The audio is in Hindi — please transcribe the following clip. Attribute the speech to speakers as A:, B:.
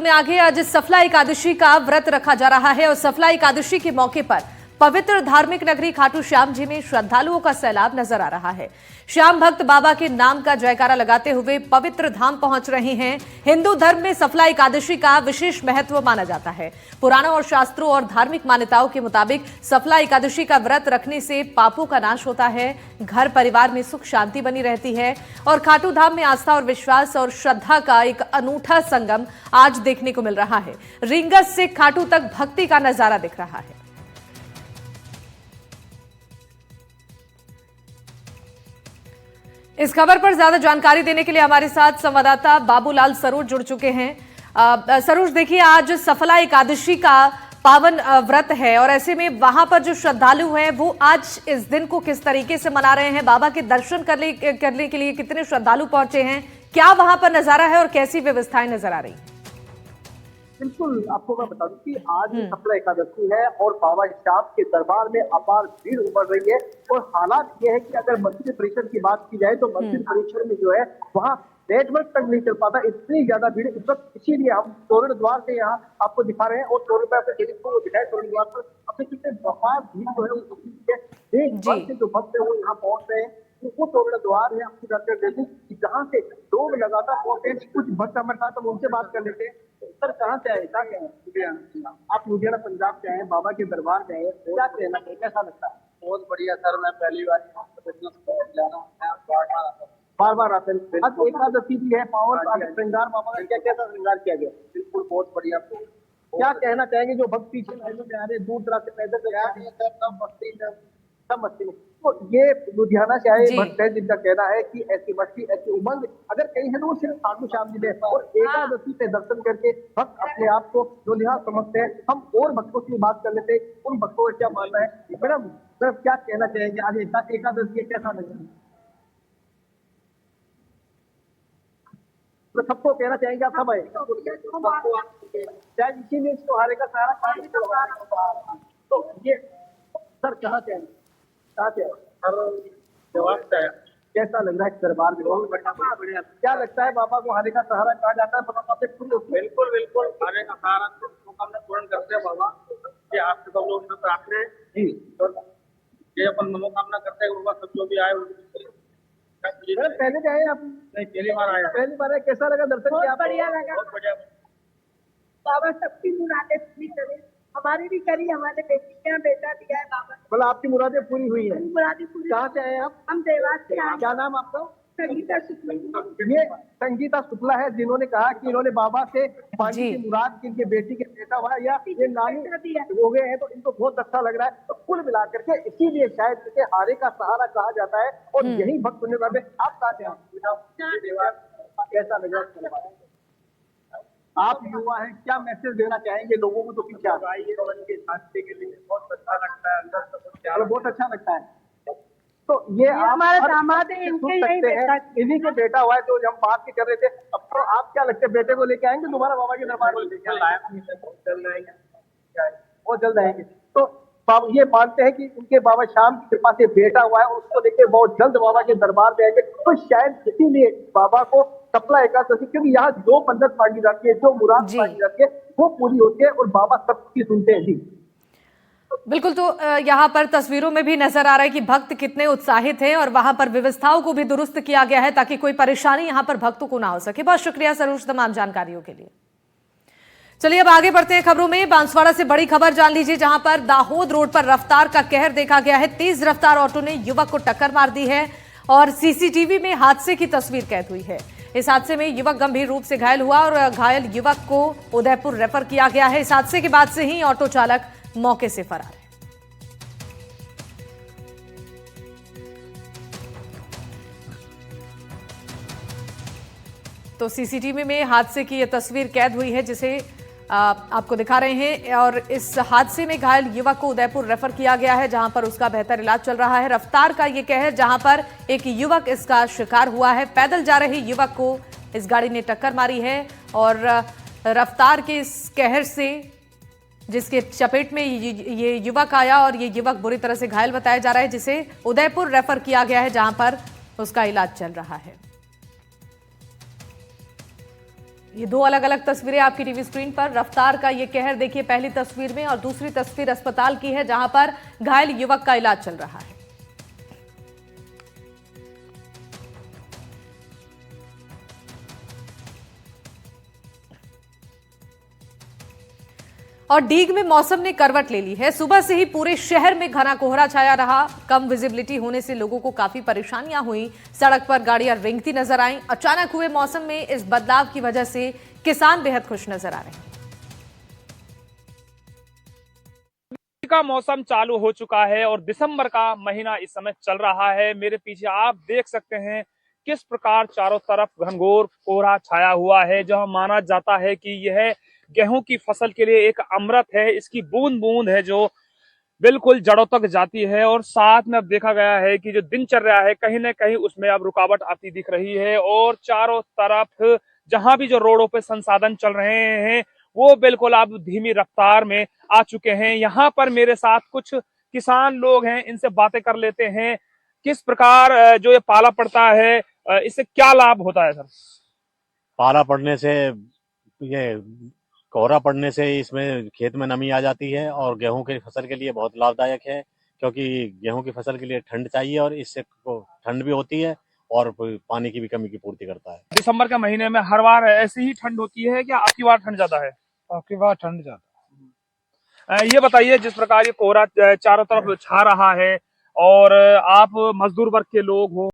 A: में आगे आज सफला एकादशी का व्रत रखा जा रहा है और सफला एकादशी के मौके पर पवित्र धार्मिक नगरी खाटू श्याम जी में श्रद्धालुओं का सैलाब नजर आ रहा है। श्याम भक्त बाबा के नाम का जयकारा लगाते हुए पवित्र धाम पहुंच रहे हैं। हिंदू धर्म में सफला एकादशी का विशेष महत्व माना जाता है। पुराणों और शास्त्रों और धार्मिक मान्यताओं के मुताबिक सफला एकादशी का व्रत रखने से पापों का नाश होता है, घर परिवार में सुख शांति बनी रहती है और खाटू धाम में आस्था और विश्वास और श्रद्धा का एक अनूठा संगम आज देखने को मिल रहा है। रींगस से खाटू तक भक्ति का नजारा दिख रहा है। इस खबर पर ज्यादा जानकारी देने के लिए हमारे साथ संवाददाता बाबूलाल सरोज जुड़ चुके हैं। सरोज, देखिए आज सफला एकादशी का पावन व्रत है और ऐसे में वहां पर जो श्रद्धालु हैं वो आज इस दिन को किस तरीके से मना रहे हैं? बाबा के दर्शन करने के लिए कितने श्रद्धालु पहुंचे हैं? क्या वहां पर नजारा है और कैसी व्यवस्थाएं नजर आ रही हैं?
B: बिल्कुल, आपको मैं बता दूं कि आज सफला एकादशी है और बाबा श्याम के दरबार में अपार भीड़ उमड़ रही है। और हालात ये है कि अगर मस्जिद परिसर की बात की जाए तो मस्जिद परिसर में जो है वहाँ नेटवर्क तक नहीं चल पाता, इतनी ज्यादा भीड़ इस वक्त। इसीलिए हम तोरण द्वार से यहाँ आपको दिखा रहे हैं और तोरण पे आपने दिखाया तोरण द्वार पर अपने कितने बहुत भीड़ जो है देश भर से जो भक्त है वो यहाँ पहुंच रहे हैं। वो तोरण द्वार है, आपको जानकर देते हैं जहाँ से लोग लगातार पहुंचे। कुछ भक्त हमारे साथ हम उनसे बात कर लेते हैं। सर, कहाँ से आए? क्या कहें? आप लुधियाना पंजाब से आए, बाबा के दरबार में आए, क्या कहना है, कैसा लगता है?
C: बहुत बढ़िया सर, मैं पहली बार
B: बार बार आते हैं। आज एकादशी भी है, पावन श्रृंगार बाबा का क्या कैसा श्रृंगार किया गया?
C: बिल्कुल बहुत बढ़िया।
B: क्या कहना चाहेंगे जो भक्त पीछे लाइनों में आ रहे, दूर दराज से पैदल सब मस्ती में? तो ये लुधियाना से आए भक्त है जिनका कहना है कि ऐसी मस्ती ऐसी उमंग अगर कहीं है तो वो सिर्फ खाटू श्याम जी में। और एकादशी पे दर्शन करके भक्त अपने आप को जो लिहाज समझते हैं। हम और भक्तों से बात कर लेते हैं, उन भक्तों का क्या मानना है। मैडम, क्या कहना चाहेंगे आज एकादशी कैसा लगा? तो सबको कहना चाहेंगे आप सब आए, शायद इसीलिए इस त्योहार का सारा। तो ये सर कहाँ से आए? कैसा लग रहा है दरबार में? बहुत बढ़िया। क्या लगता है बाबा को हारे का सहारा कहा जाता है?
C: बिल्कुल बिल्कुल, हारे का सहारा मनोकामना पूर्ण करते हैं बाबा। ये आपसे सब लोग प्रार्थना है जी, ये अपन मनोकामना करते हैं। बाबा सब जो भी आए
B: पहले भी आए आप?
C: नहीं, पहली बार आया।
B: पहली बार है। कैसा लगा दर्शन किया?
D: बढ़िया लगा।
C: बहुत बढ़िया।
D: बाबा सबकी मुरादें पूरी करे, हमारी भी करी, हमारे बेटी का बेटा दिया है बाबा।
B: मतलब आपकी मुरादें पूरी हुई है?
D: मुरादें पूरी।
B: कहाँ से आए आप?
D: हम देवास से आए।
B: क्या नाम आपका?
D: संगीता शुक्ला।
B: ये संगीता शुक्ला है जिन्होंने कहा कि इन्होंने बाबा से मांगी की मुराद, इनके बेटी के बेटा हुआ या ये नानी हो गए हैं, तो इनको बहुत अच्छा लग रहा है। तो कुल मिलाकर के इसीलिए शायद इसे हारे का सहारा कहा जाता है और यही भक्त होने वाले। आप कहाँ से? कैसा लगा? आप युवा हैं, क्या मैसेज देना चाहेंगे लोगों को जो पीछे
C: के लिए? बहुत अच्छा लगता है, अंदर से
B: बहुत अच्छा लगता है। तो ये
D: हमारे दामाद है, इनके यही बेटा,
B: इन्हीं के बेटा हुआ है। तो हम बात की कर रहे थे, अब तो आप क्या लगता है बेटे को लेके आएंगे दोबारा बाबा के दरबार में? वो जल्द आएंगे। तो ये मानते हैं कि उनके बाबा श्याम की कृपा से बेटा हुआ है, उसको लेके बहुत जल्द बाबा के दरबार में आएंगे। तो शायद इसीलिए बाबा को सफला एकादशी, क्योंकि यहाँ जो मन्नत मांगी जाती है, जो मुराद मांगी जाती है वो पूरी होती है और बाबा सबकी सुनते हैं जी।
A: बिल्कुल, तो यहाँ पर तस्वीरों में भी नजर आ रहा है कि भक्त कितने उत्साहित हैं और वहां पर व्यवस्थाओं को भी दुरुस्त किया गया है ताकि कोई परेशानी यहाँ पर भक्तों को ना हो सके। बहुत शुक्रिया सरोज तमाम जानकारियों के लिए। चलिए अब आगे बढ़ते हैं खबरों में। बांसवाड़ा से बड़ी खबर जान लीजिए, जहां पर दाहोद रोड पर रफ्तार का कहर देखा गया है। तेज रफ्तार ऑटो ने युवक को टक्कर मार दी है और सीसीटीवी में हादसे की तस्वीर कैद हुई है। इस हादसे में युवक गंभीर रूप से घायल हुआ और घायल युवक को उदयपुर रेफर किया गया है। इस हादसे के बाद से ही ऑटो चालक मौके से फरार है। तो सीसीटीवी में हादसे की यह तस्वीर कैद हुई है जिसे आपको दिखा रहे हैं और इस हादसे में घायल युवक को उदयपुर रेफर किया गया है जहां पर उसका बेहतर इलाज चल रहा है। रफ्तार का ये कहर, जहां पर एक युवक इसका शिकार हुआ है। पैदल जा रहे युवक को इस गाड़ी ने टक्कर मारी है और रफ्तार के इस कहर से जिसके चपेट में ये युवक आया और ये युवक बुरी तरह से घायल बताया जा रहा है, जिसे उदयपुर रेफर किया गया है जहां पर उसका इलाज चल रहा है। ये दो अलग अलग तस्वीरें आपकी टीवी स्क्रीन पर। रफ्तार का ये कहर देखिए पहली तस्वीर में, और दूसरी तस्वीर अस्पताल की है जहां पर घायल युवक का इलाज चल रहा है। और डीग में मौसम ने करवट ले ली है। सुबह से ही पूरे शहर में घना कोहरा छाया रहा। कम विजिबिलिटी होने से लोगों को काफी परेशानियां हुई। सड़क पर गाड़ियां रेंगती नजर आईं। अचानक हुए मौसम में इस बदलाव की वजह से किसान बेहद खुश नजर आ रहे हैं।
E: का मौसम चालू हो चुका है और दिसंबर का महीना इस समय चल रहा है। मेरे पीछे आप देख सकते हैं किस प्रकार चारों तरफ घनघोर कोहरा छाया हुआ है, जहां माना जाता है कि यह गेहूं की फसल के लिए एक अमृत है। इसकी बूंद बूंद है जो बिल्कुल जड़ों तक जाती है। और साथ में अब देखा गया है कि जो दिनचर्या है कहीं ना कहीं उसमें अब रुकावट आती दिख रही है। और चारों तरफ जहां भी जो रोडों पे संसाधन चल रहे हैं वो बिल्कुल अब धीमी रफ्तार में आ चुके हैं। यहाँ पर मेरे साथ कुछ किसान लोग हैं, इनसे बातें कर लेते हैं। किस प्रकार जो ये पाला पड़ता है इससे क्या लाभ होता है सर?
F: पाला पड़ने से, ये कोहरा पड़ने से इसमें खेत में नमी आ जाती है और गेहूं की फसल के लिए बहुत लाभदायक है, क्योंकि गेहूं की फसल के लिए ठंड चाहिए और इससे ठंड भी होती है और पानी की भी कमी की पूर्ति करता है।
E: दिसंबर के महीने में हर बार ऐसी ही ठंड होती है क्या आपकी बार ठंड ज्यादा है?
G: आपकी बात ठंड ज्यादा।
E: ये बताइए, जिस प्रकार ये कोहरा चारों तरफ छा रहा है और आप मजदूर वर्ग के लोग हो,